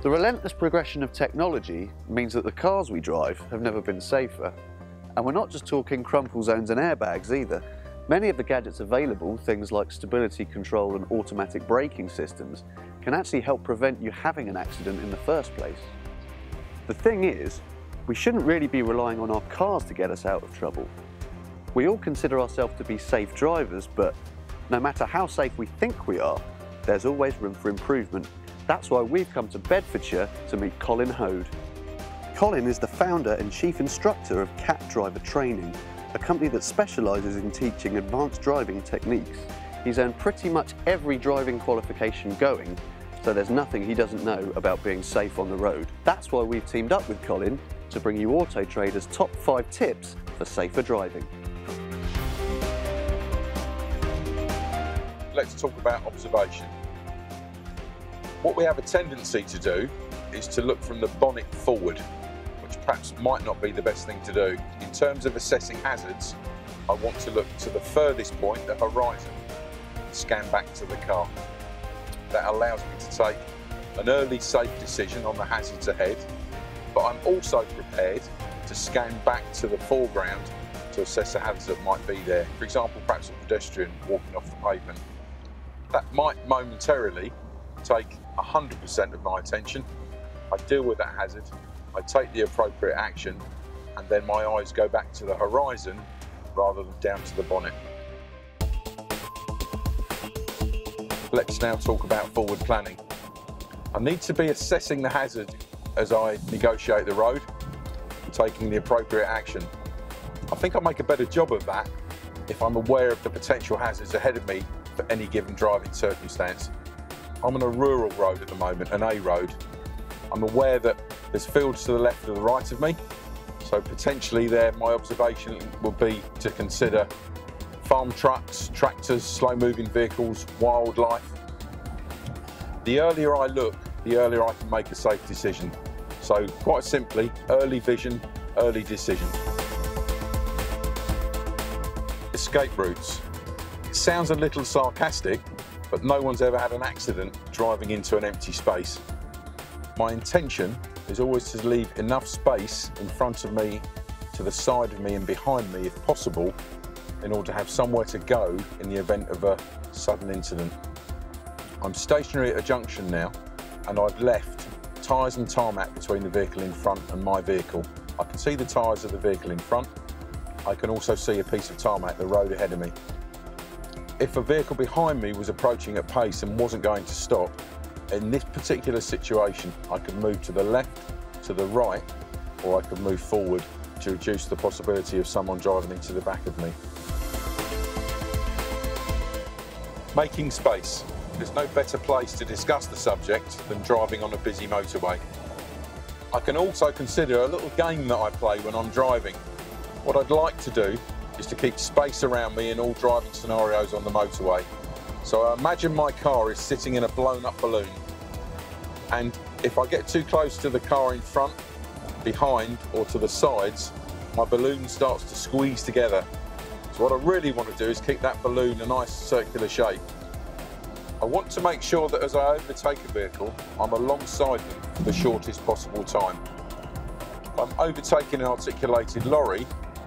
The relentless progression of technology means that the cars we drive have never been safer. And we're not just talking crumple zones and airbags either. Many of the gadgets available, things like stability control and automatic braking systems, can actually help prevent you having an accident in the first place. The thing is, we shouldn't really be relying on our cars to get us out of trouble. We all consider ourselves to be safe drivers, but no matter how safe we think we are, there's always room for improvement. That's why we've come to Bedfordshire to meet Colin Hoad. Colin is the founder and chief instructor of CAT Driver Training, a company that specialises in teaching advanced driving techniques. He's earned pretty much every driving qualification going, so there's nothing he doesn't know about being safe on the road. That's why we've teamed up with Colin to bring you Auto Trader's top 5 tips for safer driving. Let's talk about observation. What we have a tendency to do is to look from the bonnet forward, which perhaps might not be the best thing to do. In terms of assessing hazards, I want to look to the furthest point, the horizon, and scan back to the car. That allows me to take an early safe decision on the hazards ahead, but I'm also prepared to scan back to the foreground to assess a hazard that might be there. For example, perhaps a pedestrian walking off the pavement. That might momentarily take 100% of my attention. I deal with that hazard, I take the appropriate action, and then my eyes go back to the horizon rather than down to the bonnet. Let's now talk about forward planning. I need to be assessing the hazard as I negotiate the road and taking the appropriate action. I think I'll make a better job of that if I'm aware of the potential hazards ahead of me for any given driving circumstance. I'm on a rural road at the moment, an A road. I'm aware that there's fields to the left or the right of me, so potentially there my observation will be to consider farm trucks, tractors, slow-moving vehicles, wildlife. The earlier I look, the earlier I can make a safe decision. So quite simply, early vision, early decision. Escape routes. It sounds a little sarcastic, but no one's ever had an accident driving into an empty space. My intention is always to leave enough space in front of me, to the side of me and behind me if possible, in order to have somewhere to go in the event of a sudden incident. I'm stationary at a junction now, and I've left tyres and tarmac between the vehicle in front and my vehicle. I can see the tyres of the vehicle in front. I can also see a piece of tarmac, the road ahead of me. If a vehicle behind me was approaching at pace and wasn't going to stop, in this particular situation, I could move to the left, to the right, or I could move forward to reduce the possibility of someone driving into the back of me. Making space. There's no better place to discuss the subject than driving on a busy motorway. I can also consider a little game that I play when I'm driving. What I'd like to do is to keep space around me in all driving scenarios on the motorway. So I imagine my car is sitting in a blown up balloon, and if I get too close to the car in front, behind or to the sides, my balloon starts to squeeze together. So what I really want to do is keep that balloon a nice circular shape. I want to make sure that as I overtake a vehicle, I'm alongside them for the shortest possible time. If I'm overtaking an articulated lorry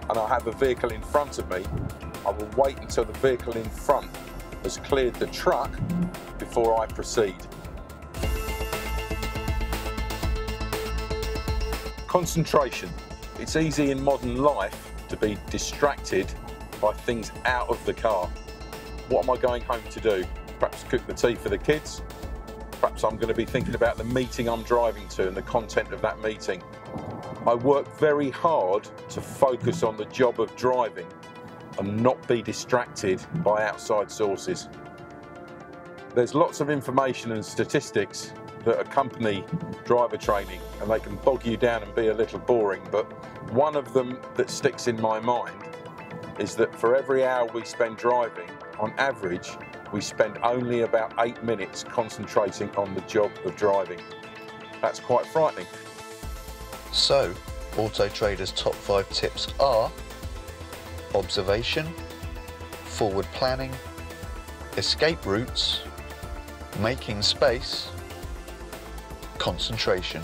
and I have a vehicle in front of me, I will wait until the vehicle in front has cleared the truck before I proceed. Concentration. It's easy in modern life to be distracted by things out of the car. What am I going home to do? Perhaps cook the tea for the kids. Perhaps I'm going to be thinking about the meeting I'm driving to and the content of that meeting. I work very hard to focus on the job of driving and not be distracted by outside sources. There's lots of information and statistics that accompany driver training, and they can bog you down and be a little boring, but one of them that sticks in my mind is that for every hour we spend driving, on average, we spend only about 8 minutes concentrating on the job of driving. That's quite frightening. So, Auto Trader's top 5 tips are observation, forward planning, escape routes, making space, concentration.